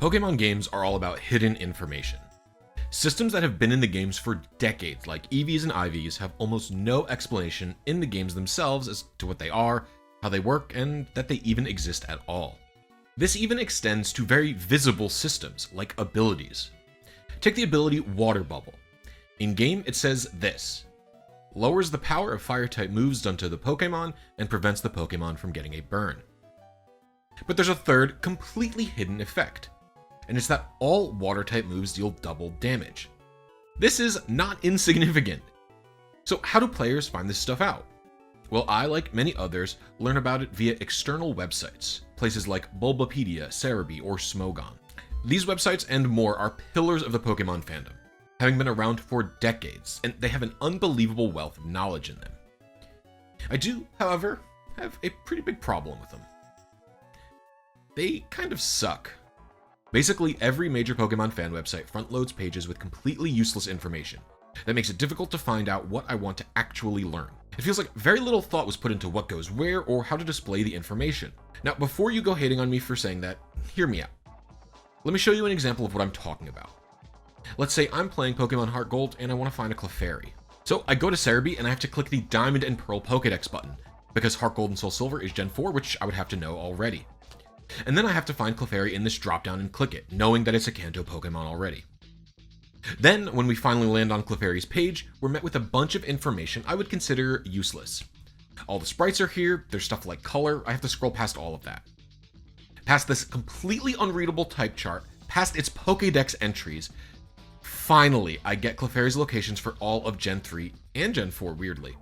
Pokemon games are all about hidden information. Systems that have been in the games for decades, like EVs and IVs, have almost no explanation in the games themselves as to what they are, how they work, and that they even exist at all. This even extends to very visible systems, like abilities. Take the ability Water Bubble. In-game, it says this: lowers the power of fire-type moves done to the Pokemon and prevents the Pokemon from getting a burn. But there's a third, completely hidden effect, and it's that all water-type moves deal double damage. This is not insignificant. So how do players find this stuff out? Well, I, like many others, learn about it via external websites, places like Bulbapedia, Cerebi, or Smogon. These websites and more are pillars of the Pokemon fandom, having been around for decades, and they have an unbelievable wealth of knowledge in them. I do, however, have a pretty big problem with them. They kind of suck. Basically, every major Pokemon fan website front-loads pages with completely useless information that makes it difficult to find out what I want to actually learn. It feels like very little thought was put into what goes where or how to display the information. Now, before you go hating on me for saying that, hear me out. Let me show you an example of what I'm talking about. Let's say I'm playing Pokemon Heart Gold and I want to find a Clefairy. So I go to Cerebi and I have to click the Diamond and Pearl Pokédex button, because Heart Gold and Soul Silver is Gen 4, which I would have to know already. And then I have to find Clefairy in this dropdown and click it, knowing that it's a Kanto Pokemon already. Then, when we finally land on Clefairy's page, we're met with a bunch of information I would consider useless. All the sprites are here, there's stuff like color, I have to scroll past all of that. Past this completely unreadable type chart, past its Pokédex entries, finally I get Clefairy's locations for all of Gen 3 and Gen 4, weirdly.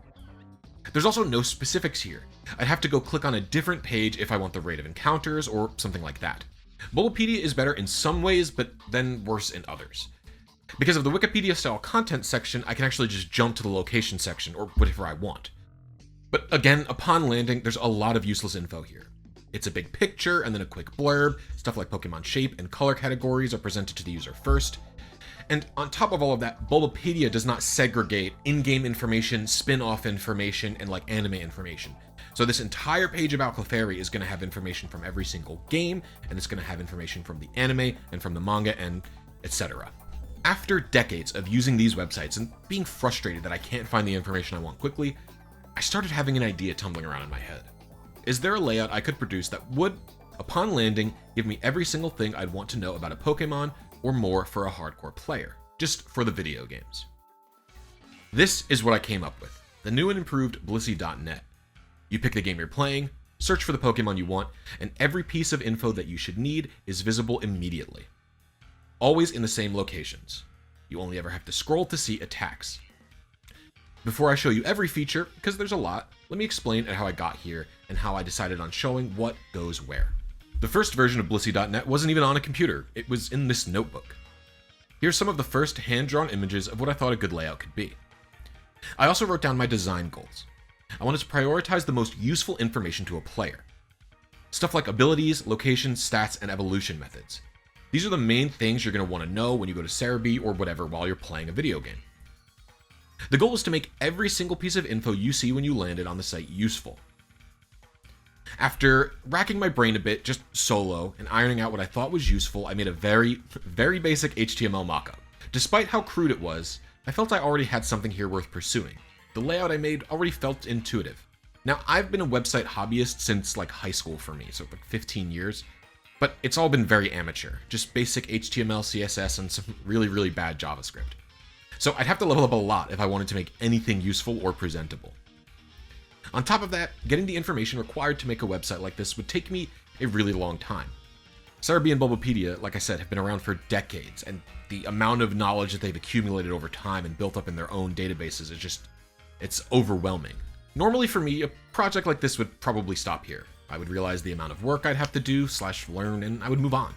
There's also no specifics here. I'd have to go click on a different page if I want the rate of encounters or something like that. Bulbapedia is better in some ways, but then worse in others. Because of the Wikipedia-style content section, I can actually just jump to the location section, or whatever I want. But again, upon landing, there's a lot of useless info here. It's a big picture, and then a quick blurb. Stuff like Pokemon shape and color categories are presented to the user first. And on top of all of that, Bulbapedia does not segregate in-game information, spin-off information, and like anime information. So this entire page about Clefairy is going to have information from every single game, and it's going to have information from the anime and from the manga and etc. After decades of using these websites and being frustrated that I can't find the information I want quickly, I started having an idea tumbling around in my head. Is there a layout I could produce that would, upon landing, give me every single thing I'd want to know about a Pokemon or more for a hardcore player, just for the video games? This is what I came up with, the new and improved blisy.net. You pick the game you're playing, search for the Pokemon you want, and every piece of info that you should need is visible immediately. Always in the same locations. You only ever have to scroll to see attacks. Before I show you every feature, because there's a lot, let me explain how I got here and how I decided on showing what goes where. The first version of blisy.net wasn't even on a computer, it was in this notebook. Here's some of the first hand-drawn images of what I thought a good layout could be. I also wrote down my design goals. I wanted to prioritize the most useful information to a player. Stuff like abilities, locations, stats, and evolution methods. These are the main things you're going to want to know when you go to Cerebi or whatever while you're playing a video game. The goal was to make every single piece of info you see when you landed on the site useful. After racking my brain a bit, just solo, and ironing out what I thought was useful, I made a very basic HTML mockup. Despite how crude it was, I felt I already had something here worth pursuing. The layout I made already felt intuitive. Now, I've been a website hobbyist since like high school for me, so like 15 years, but it's all been very amateur, just basic HTML, CSS, and some really bad JavaScript. So I'd have to level up a lot if I wanted to make anything useful or presentable. On top of that, getting the information required to make a website like this would take me a really long time. Cerebi and Bulbapedia, like I said, have been around for decades, and the amount of knowledge that they've accumulated over time and built up in their own databases is it's overwhelming. Normally for me, a project like this would probably stop here. I would realize the amount of work I'd have to do / learn, and I would move on.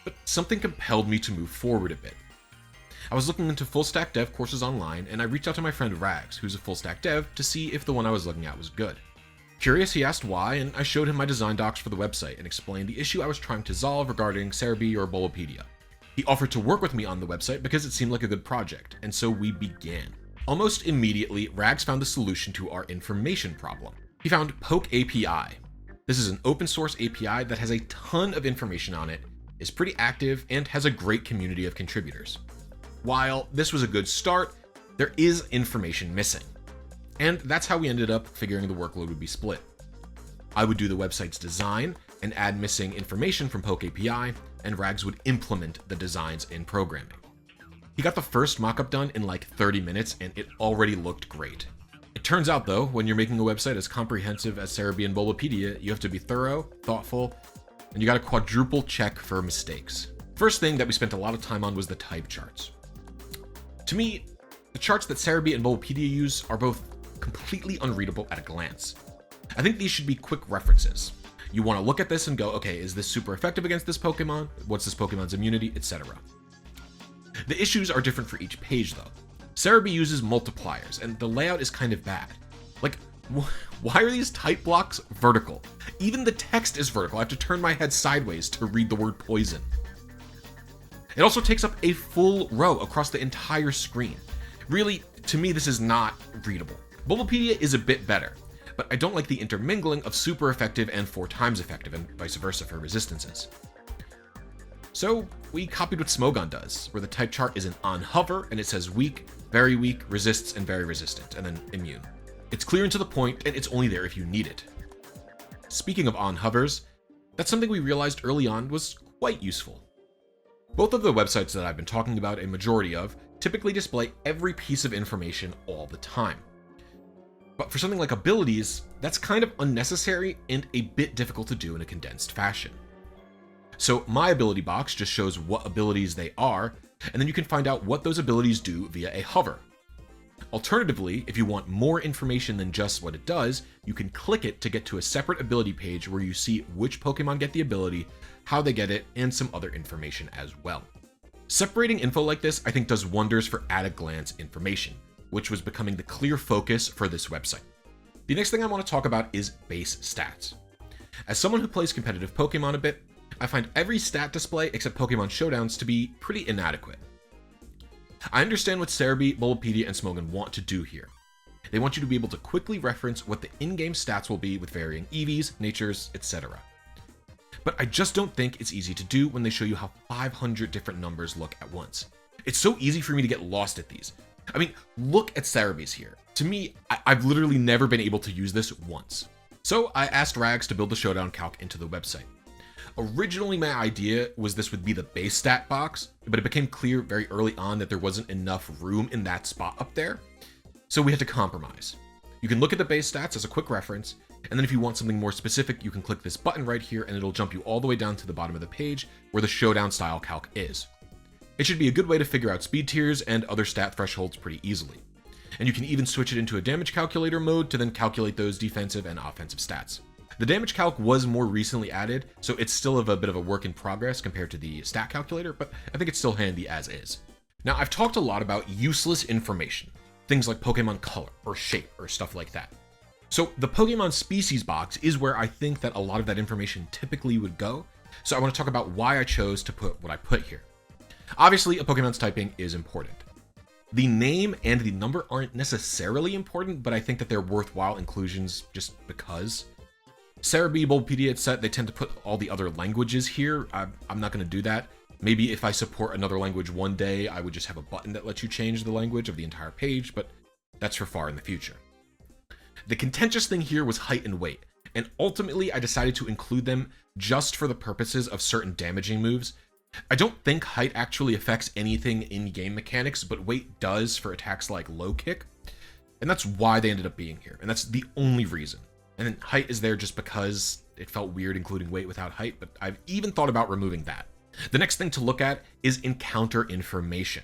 But something compelled me to move forward a bit. I was looking into full stack dev courses online, and I reached out to my friend Rags, who's a full stack dev, to see if the one I was looking at was good. Curious, he asked why, and I showed him my design docs for the website and explained the issue I was trying to solve regarding Cerebi or Bulbapedia. He offered to work with me on the website because it seemed like a good project, and so we began. Almost immediately, Rags found the solution to our information problem. He found PokeAPI. This is an open source API that has a ton of information on it, is pretty active and has a great community of contributors. While this was a good start, there is information missing. And that's how we ended up figuring the workload would be split. I would do the website's design and add missing information from PokeAPI, and Rags would implement the designs in programming. He got the first mockup done in like 30 minutes and it already looked great. It turns out though, when you're making a website as comprehensive as Cerebi and Bulbapedia, you have to be thorough, thoughtful, and you gotta quadruple check for mistakes. First thing that we spent a lot of time on was the type charts. To me, the charts that Cerebi and Bulbapedia use are both completely unreadable at a glance. I think these should be quick references. You want to look at this and go, okay, is this super effective against this Pokemon? What's this Pokemon's immunity, etc. The issues are different for each page though. Cerebi uses multipliers and the layout is kind of bad. Like, why are these type blocks vertical? Even the text is vertical. I have to turn my head sideways to read the word poison. It also takes up a full row across the entire screen. Really, to me, this is not readable. Bulbapedia is a bit better, but I don't like the intermingling of super effective and 4 times effective and vice versa for resistances. So we copied what Smogon does, where the type chart is an on hover and it says weak, very weak, resists, and very resistant, and then immune. It's clear and to the point, and it's only there if you need it. Speaking of on hovers, that's something we realized early on was quite useful. Both of the websites that I've been talking about, a majority of, typically display every piece of information all the time. But for something like abilities, that's kind of unnecessary and a bit difficult to do in a condensed fashion. So my ability box just shows what abilities they are, and then you can find out what those abilities do via a hover. Alternatively, if you want more information than just what it does, you can click it to get to a separate ability page where you see which Pokemon get the ability, how they get it, and some other information as well. Separating info like this, I think, does wonders for at-a-glance information, which was becoming the clear focus for this website. The next thing I want to talk about is base stats. As someone who plays competitive Pokemon a bit, I find every stat display except Pokemon Showdowns to be pretty inadequate. I understand what Cerebi, Bulbapedia, and Smogon want to do here. They want you to be able to quickly reference what the in-game stats will be with varying EVs, natures, etc. But I just don't think it's easy to do when they show you how 500 different numbers look at once. It's so easy for me to get lost at these. I mean, look at Cerebi's here. To me, I've literally never been able to use this once. So I asked Rags to build the Showdown calc into the website. Originally, my idea was this would be the base stat box, but it became clear very early on that there wasn't enough room in that spot up there, so we had to compromise. You can look at the base stats as a quick reference, and then if you want something more specific, you can click this button right here and it'll jump you all the way down to the bottom of the page where the Showdown style calc is. It should be a good way to figure out speed tiers and other stat thresholds pretty easily. And you can even switch it into a damage calculator mode to then calculate those defensive and offensive stats. The damage calc was more recently added, so it's still a bit of a work in progress compared to the stat calculator, but I think it's still handy as is. Now, I've talked a lot about useless information, things like Pokemon color or shape or stuff like that. So the Pokemon species box is where I think that a lot of that information typically would go, so I want to talk about why I chose to put what I put here. Obviously, a Pokemon's typing is important. The name and the number aren't necessarily important, but I think that they're worthwhile inclusions just because. Cerebi, Bulbapedia, etc., they tend to put all the other languages here. I'm not going to do that. Maybe if I support another language one day, I would just have a button that lets you change the language of the entire page, but that's for far in the future. The contentious thing here was height and weight, and ultimately I decided to include them just for the purposes of certain damaging moves. I don't think height actually affects anything in game mechanics, but weight does for attacks like low kick, and that's why they ended up being here, and that's the only reason. And then height is there just because it felt weird including weight without height, but I've even thought about removing that. The next thing to look at is encounter information.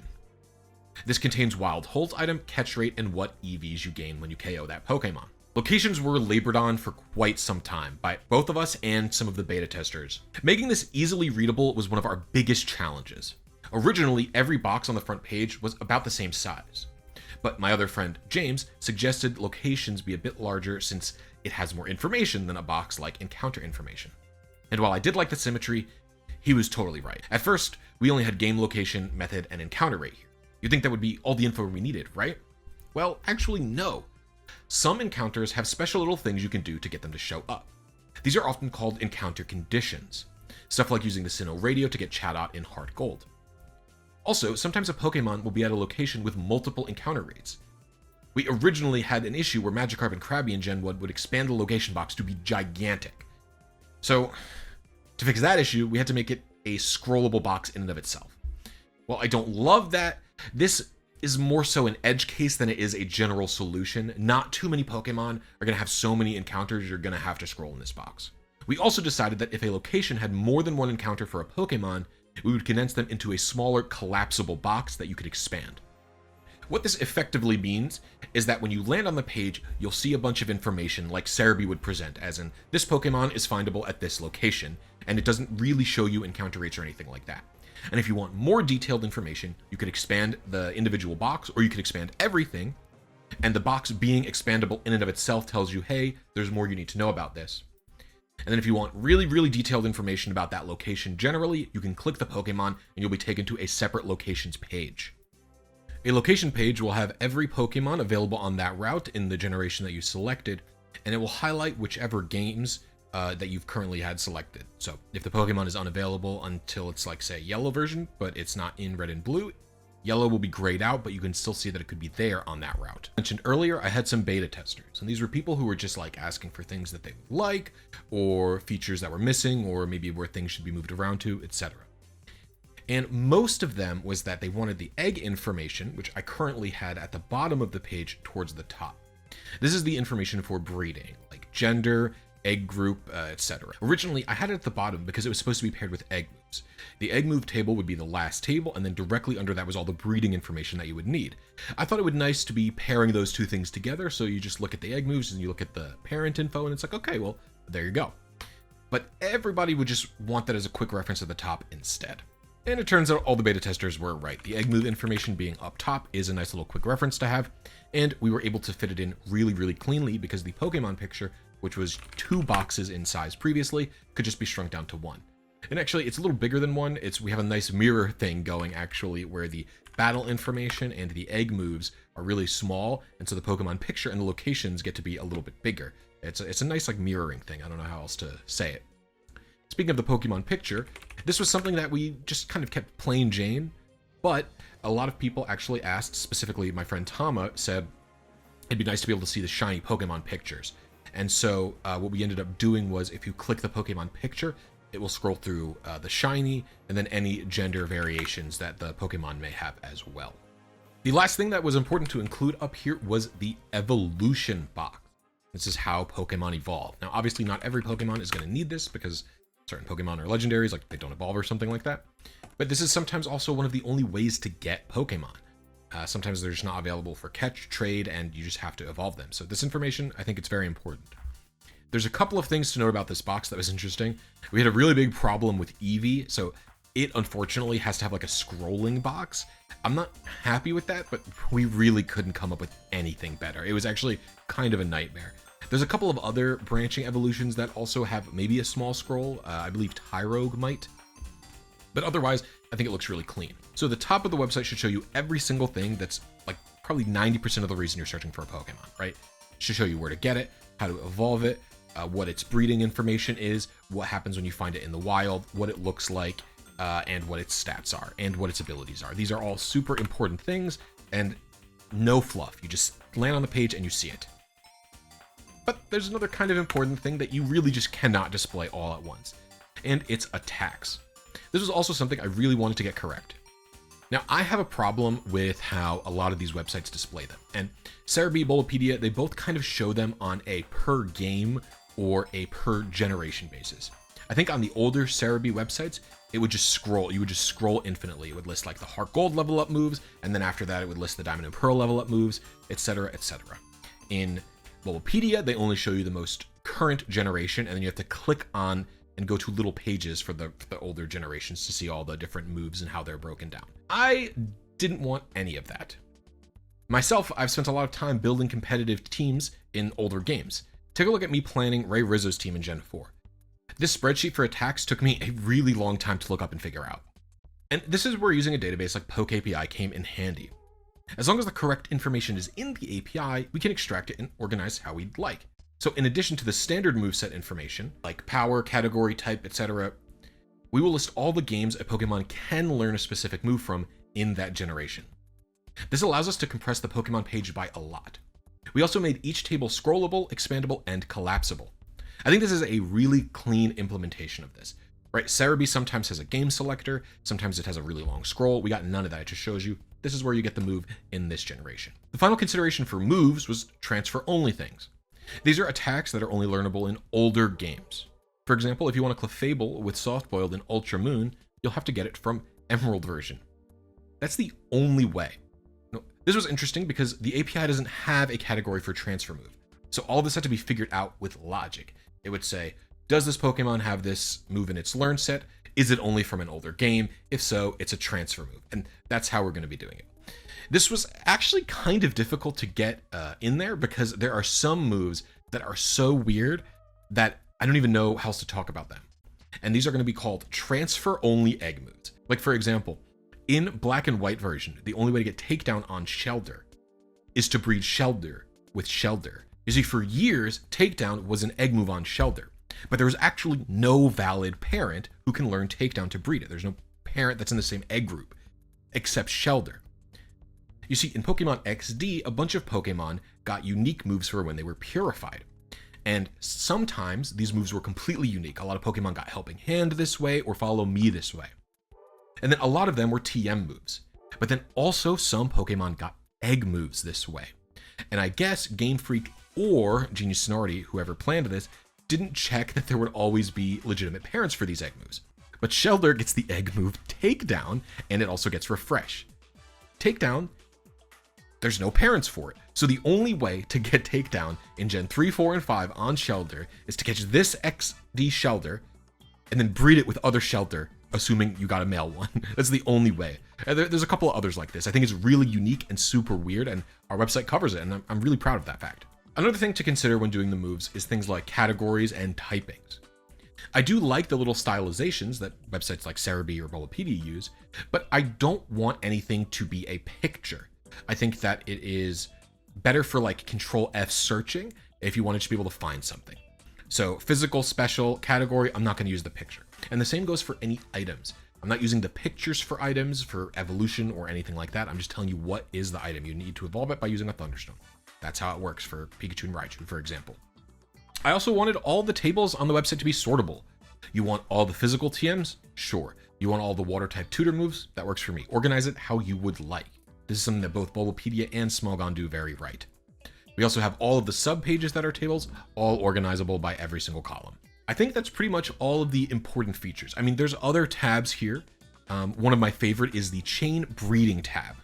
This contains wild hold item, catch rate, and what EVs you gain when you KO that Pokemon. Locations were labored on for quite some time by both of us and some of the beta testers. Making this easily readable was one of our biggest challenges. Originally, every box on the front page was about the same size, but my other friend, James, suggested locations be a bit larger since it has more information than a box like encounter information. And while I did like the symmetry, he was totally right. At first, we only had game location, method, and encounter rate here. You'd think that would be all the info we needed, right? Well, actually no. Some encounters have special little things you can do to get them to show up. These are often called encounter conditions. Stuff like using the Sinnoh radio to get Chatot in Heart Gold. Also, sometimes a Pokemon will be at a location with multiple encounter rates. We originally had an issue where Magikarp and Krabby in Gen 1 would expand the location box to be gigantic. So, to fix that issue, we had to make it a scrollable box in and of itself. While I don't love that, this is more so an edge case than it is a general solution. Not too many Pokemon are going to have so many encounters you're going to have to scroll in this box. We also decided that if a location had more than one encounter for a Pokemon, we would condense them into a smaller collapsible box that you could expand. What this effectively means is that when you land on the page, you'll see a bunch of information like Cerebi would present, as in, this Pokemon is findable at this location, and it doesn't really show you encounter rates or anything like that. And if you want more detailed information, you could expand the individual box, or you could expand everything, and the box being expandable in and of itself tells you, hey, there's more you need to know about this. And then if you want really, really detailed information about that location generally, you can click the Pokemon, and you'll be taken to a separate locations page. A location page will have every Pokemon available on that route in the generation that you selected, and it will highlight whichever games that you've currently had selected. So if the Pokemon is unavailable until it's like, say, yellow version, but it's not in red and blue, yellow will be grayed out, but you can still see that it could be there on that route. I mentioned earlier, I had some beta testers, and these were people who were just like asking for things that they would like, or features that were missing, or maybe where things should be moved around to, etc. And most of them was that they wanted the egg information, which I currently had at the bottom of the page towards the top. This is the information for breeding, like gender, egg group, etc. Originally, I had it at the bottom because it was supposed to be paired with egg moves. The egg move table would be the last table, and then directly under that was all the breeding information that you would need. I thought it would be nice to be pairing those two things together, so you just look at the egg moves and you look at the parent info, and it's like, okay, well, there you go. But everybody would just want that as a quick reference at the top instead. And it turns out all the beta testers were right. The egg move information being up top is a nice little quick reference to have, and we were able to fit it in really, really cleanly because the Pokemon picture, which was 2 boxes in size previously, could just be shrunk down to 1. And actually, it's a little bigger than 1. We have a nice mirror thing going, actually, where the battle information and the egg moves are really small, and so the Pokemon picture and the locations get to be a little bit bigger. It's a nice, like, mirroring thing. I don't know how else to say it. Speaking of the Pokemon picture, this was something that we just kind of kept plain Jane, but a lot of people actually asked, specifically my friend Tama said, it'd be nice to be able to see the shiny Pokemon pictures. And so what we ended up doing was, if you click the Pokemon picture, it will scroll through the shiny and then any gender variations that the Pokemon may have as well. The last thing that was important to include up here was the evolution box. This is how Pokemon evolve. Now, obviously not every Pokemon is going to need this because certain Pokemon are legendaries, like they don't evolve or something like that. But this is sometimes also one of the only ways to get Pokemon. Sometimes they're just not available for catch, trade, and you just have to evolve them. So this information, I think it's very important. There's a couple of things to note about this box that was interesting. We had a really big problem with Eevee, so it unfortunately has to have like a scrolling box. I'm not happy with that, but we really couldn't come up with anything better. It was actually kind of a nightmare. There's a couple of other branching evolutions that also have maybe a small scroll. I believe Tyrogue might. But otherwise, I think it looks really clean. So the top of the website should show you every single thing that's like probably 90% of the reason you're searching for a Pokemon, right? It should show you where to get it, how to evolve it, what its breeding information is, what happens when you find it in the wild, what it looks like, and what its stats are, and what its abilities are. These are all super important things, and no fluff. You just land on the page and you see it. But there's another kind of important thing that you really just cannot display all at once, and it's attacks. This was also something I really wanted to get correct. Now, I have a problem with how a lot of these websites display them, and Cerebi, Bulbapedia, they both kind of show them on a per game or a per generation basis. I think on the older Cerebi websites, it would just scroll. You would just scroll infinitely. It would list like the Heart Gold level up moves, and then after that, it would list the Diamond and Pearl level up moves, etc., etc. In Bulbapedia, they only show you the most current generation, and then you have to click on and go to little pages for the older generations to see all the different moves and how they're broken down. I didn't want any of that. Myself, I've spent a lot of time building competitive teams in older games. Take a look at me planning Ray Rizzo's team in Gen 4. This spreadsheet for attacks took me a really long time to look up and figure out. And this is where using a database like PokeAPI came in handy. As long as the correct information is in the API, we can extract it and organize how we'd like. So in addition to the standard moveset information, like power, category, type, etc., We will list all the games a Pokemon can learn a specific move from in that generation. This allows us to compress the Pokemon page by a lot. We also made each table scrollable, expandable, and collapsible. I think this is a really clean implementation of this. Right, Cerebi sometimes has a game selector, sometimes it has a really long scroll. We got none of that, it just shows you this is where you get the move in this generation. The final consideration for moves was transfer-only things. These are attacks that are only learnable in older games. For example, if you want to Clefable with Soft-Boiled in Ultra Moon, you'll have to get it from Emerald version. That's the only way. Now, this was interesting because the API doesn't have a category for transfer move, so all this had to be figured out with logic. It would say, does this Pokemon have this move in its learn set? Is it only from an older game? If so, it's a transfer move, and that's how we're going to be doing it. This was actually kind of difficult to get in there because there are some moves that are so weird that I don't even know how else to talk about them. And these are going to be called transfer-only egg moves. Like, for example, in Black and White version, the only way to get takedown on Shelder is to breed Shelder with Shelder. You see, for years, takedown was an egg move on Shelder, but there was actually no valid parent who can learn takedown to breed it. There's no parent that's in the same egg group, except Shelder. You see, in Pokemon XD, a bunch of Pokemon got unique moves for when they were purified. And sometimes these moves were completely unique. A lot of Pokemon got Helping Hand this way or Follow Me this way. And then a lot of them were TM moves. But then also some Pokemon got egg moves this way. And I guess Game Freak or Genius Sonority, whoever planned this, didn't check that there would always be legitimate parents for these egg moves. But Shelder gets the egg move Takedown, and it also gets Refresh. Takedown, there's no parents for it. So the only way to get Takedown in Gen 3, 4, and 5 on Shelder is to catch this XD Shelder and then breed it with other Shelder, assuming you got a male one. That's the only way. There's a couple of others like this. I think it's really unique and super weird, and our website covers it, and I'm really proud of that fact. Another thing to consider when doing the moves is things like categories and typings. I do like the little stylizations that websites like Cerebi or Bulbapedia use, but I don't want anything to be a picture. I think that it is better for like Control F searching if you wanted to be able to find something. So physical, special, category, I'm not going to use the picture. And the same goes for any items. I'm not using the pictures for items, for evolution or anything like that. I'm just telling you what is the item. You need to evolve it by using a Thunderstone. That's how it works for Pikachu and Raichu, for example. I also wanted all the tables on the website to be sortable. You want all the physical TMs? Sure. You want all the water type tutor moves? That works for me. Organize it how you would like. This is something that both Bulbapedia and Smogon do very right. We also have all of the sub pages that are tables, all organizable by every single column. I think that's pretty much all of the important features. I mean, there's other tabs here. One of my favorite is the chain breeding tab.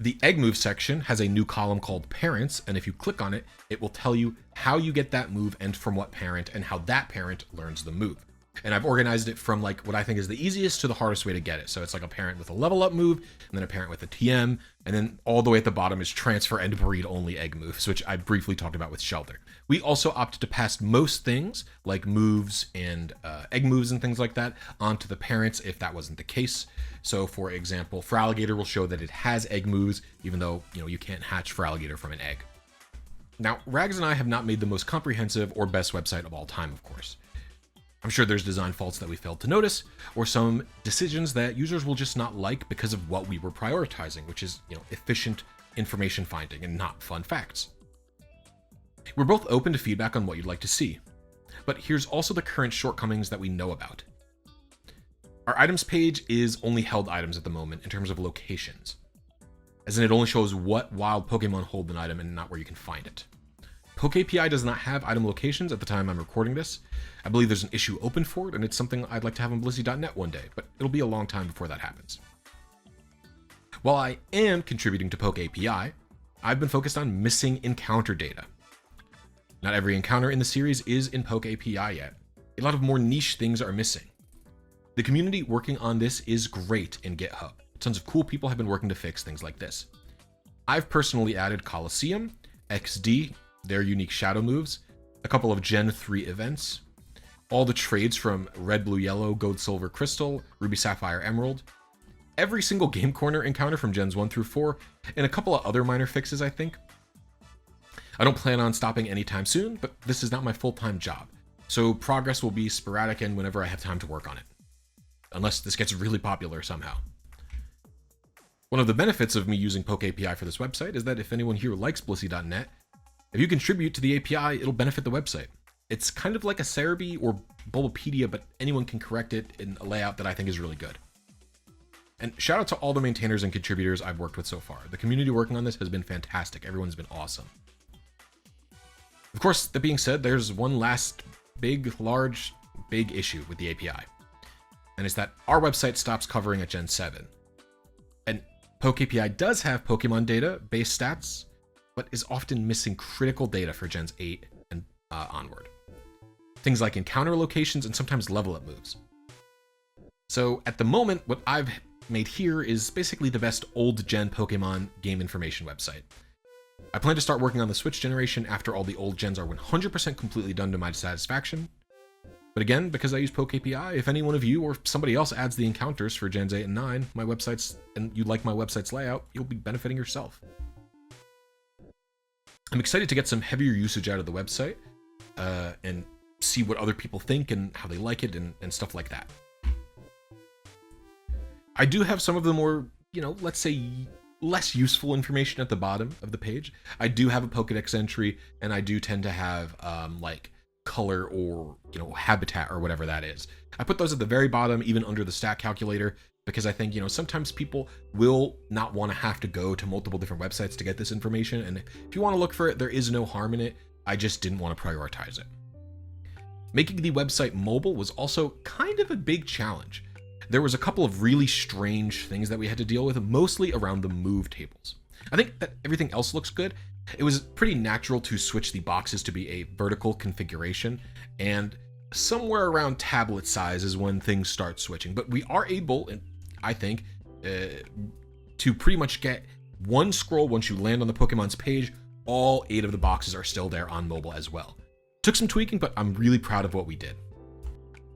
The egg move section has a new column called parents, and if you click on it, it will tell you how you get that move and from what parent and how that parent learns the move. And I've organized it from like what I think is the easiest to the hardest way to get it. So it's like a parent with a level up move, and then a parent with a TM, and then all the way at the bottom is transfer and breed only egg moves, which I briefly talked about with Shelter. We also opted to pass most things like moves and egg moves and things like that onto the parents if that wasn't the case. So for example, Feraligatr will show that it has egg moves, even though you can't hatch Feraligatr from an egg. Now, Rags and I have not made the most comprehensive or best website of all time, of course. I'm sure there's design faults that we failed to notice, or some decisions that users will just not like because of what we were prioritizing, which is, efficient information finding and not fun facts. We're both open to feedback on what you'd like to see, but here's also the current shortcomings that we know about. Our items page is only held items at the moment in terms of locations, as in it only shows what wild Pokemon hold an item and not where you can find it. PokeAPI does not have item locations at the time I'm recording this. I believe there's an issue open for it, and it's something I'd like to have on blisy.net one day, but it'll be a long time before that happens. While I am contributing to PokeAPI, I've been focused on missing encounter data. Not every encounter in the series is in PokeAPI yet. A lot of more niche things are missing. The community working on this is great in GitHub. Tons of cool people have been working to fix things like this. I've personally added Coliseum, XD, their unique shadow moves, a couple of Gen 3 events, all the trades from Red, Blue, Yellow, Gold, Silver, Crystal, Ruby, Sapphire, Emerald, every single Game Corner encounter from Gens 1 through 4, and a couple of other minor fixes, I think. I don't plan on stopping anytime soon, but this is not my full-time job, so progress will be sporadic and whenever I have time to work on it. unless this gets really popular somehow. One of the benefits of me using PokeAPI for this website is that if anyone here likes blisy.net, if you contribute to the API, it'll benefit the website. It's kind of like a Cerebi or Bulbapedia, but anyone can correct it in a layout that I think is really good. And shout out to all the maintainers and contributors I've worked with so far. The community working on this has been fantastic. Everyone's been awesome. Of course, that being said, there's one last big issue with the API. And it's that our website stops covering at Gen 7. And PokeAPI does have Pokemon data, base stats, but is often missing critical data for Gens 8 and onward. Things like encounter locations and sometimes level up moves. So at the moment, what I've made here is basically the best old gen Pokemon game information website. I plan to start working on the Switch generation after all the old gens are 100% completely done to my satisfaction. But again, because I use PokeAPI, if any one of you or somebody else adds the encounters for Gens 8 and 9, my websites, and you like my website's layout, you'll be benefiting yourself. I'm excited to get some heavier usage out of the website and see what other people think and how they like it and stuff like that. I do have some of the more, let's say less useful information at the bottom of the page. I do have a Pokedex entry, and I do tend to have like color or habitat or whatever that is. I put those at the very bottom, even under the stat calculator, because I think sometimes people will not want to have to go to multiple different websites to get this information, and if you want to look for it, there is no harm in it. I just didn't want to prioritize it. Making the website mobile was also kind of a big challenge. There was a couple of really strange things that we had to deal with, mostly around the move tables. I think that everything else looks good. It was pretty natural to switch the boxes to be a vertical configuration, and somewhere around tablet size is when things start switching. But we are able, I think, to pretty much get one scroll once you land on the Pokemon's page. All 8 of the boxes are still there on mobile as well. Took some tweaking, but I'm really proud of what we did.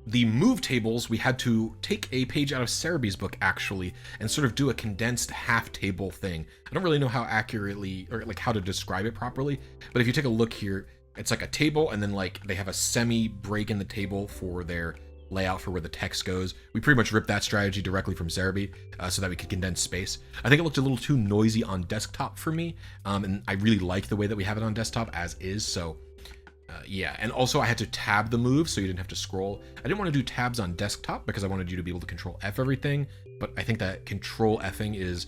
The move tables, we had to take a page out of Cerebi's book, actually, and sort of do a condensed half-table thing. I don't really know how accurately, or like how to describe it properly, but if you take a look here, it's like a table, and then like they have a semi-break in the table for their layout for where the text goes. We pretty much ripped that strategy directly from Cerebi so that we could condense space. I think it looked a little too noisy on desktop for me, and I really like the way that we have it on desktop as is, so yeah. And also I had to tab the move so you didn't have to scroll. I didn't want to do tabs on desktop because I wanted you to be able to control F everything, but I think that control Fing is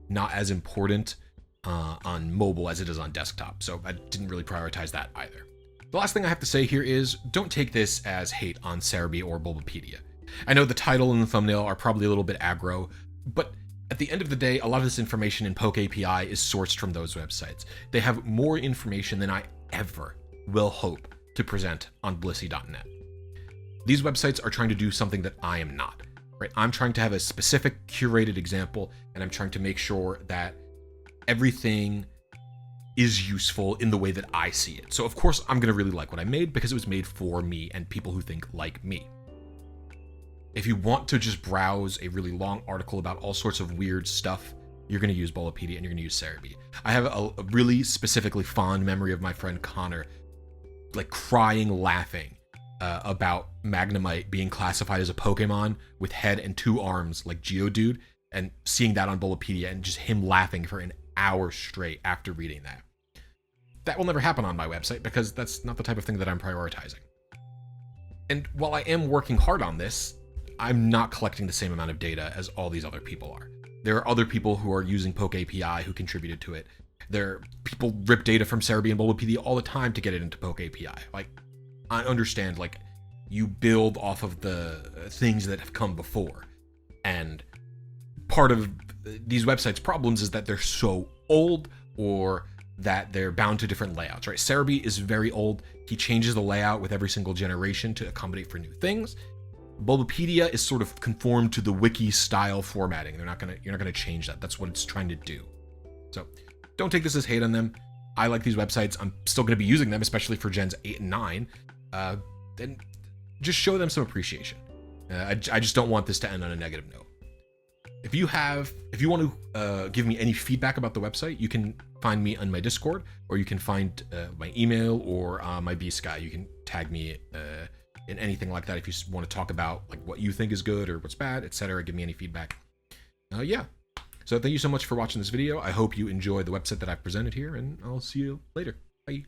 not as important on mobile as it is on desktop, so I didn't really prioritize that either. The last thing I have to say here is, don't take this as hate on Cerebi or Bulbapedia. I know the title and the thumbnail are probably a little bit aggro, but at the end of the day, a lot of this information in PokeAPI is sourced from those websites. They have more information than I ever will hope to present on blisy.net. These websites are trying to do something that I am not, right? I'm trying to have a specific curated example, and I'm trying to make sure that everything is useful in the way that I see it. So of course I'm going to really like what I made because it was made for me and people who think like me. If you want to just browse a really long article about all sorts of weird stuff, you're going to use Bulbapedia and you're going to use Cerebi. I have a really specifically fond memory of my friend Connor like crying laughing about Magnemite being classified as a Pokemon with head and 2 arms like Geodude, and seeing that on Bulbapedia and just him laughing for an hour straight after reading that. That will never happen on my website because that's not the type of thing that I'm prioritizing. And while I am working hard on this, I'm not collecting the same amount of data as all these other people are. There are other people who are using PokeAPI who contributed to it. People rip data from Cerebi and Bulbapedia all the time to get it into PokeAPI. Like, I understand, like, you build off of the things that have come before. And part of these websites' problems is that they're so old or that they're bound to different layouts, right? Cerebi is very old. He changes the layout with every single generation to accommodate for new things. Bulbapedia is sort of conformed to the wiki style formatting. You're not gonna change that. That's what it's trying to do. So don't take this as hate on them. I like these websites. I'm still gonna be using them, especially for Gens 8 and 9. And just show them some appreciation. I just don't want this to end on a negative note. If you want to give me any feedback about the website, you can find me on my Discord, or you can find my email or my VSky. You can tag me in anything like that. If you want to talk about like what you think is good or what's bad, etc., give me any feedback. Yeah. So thank you so much for watching this video. I hope you enjoyed the website that I've presented here, and I'll see you later. Bye.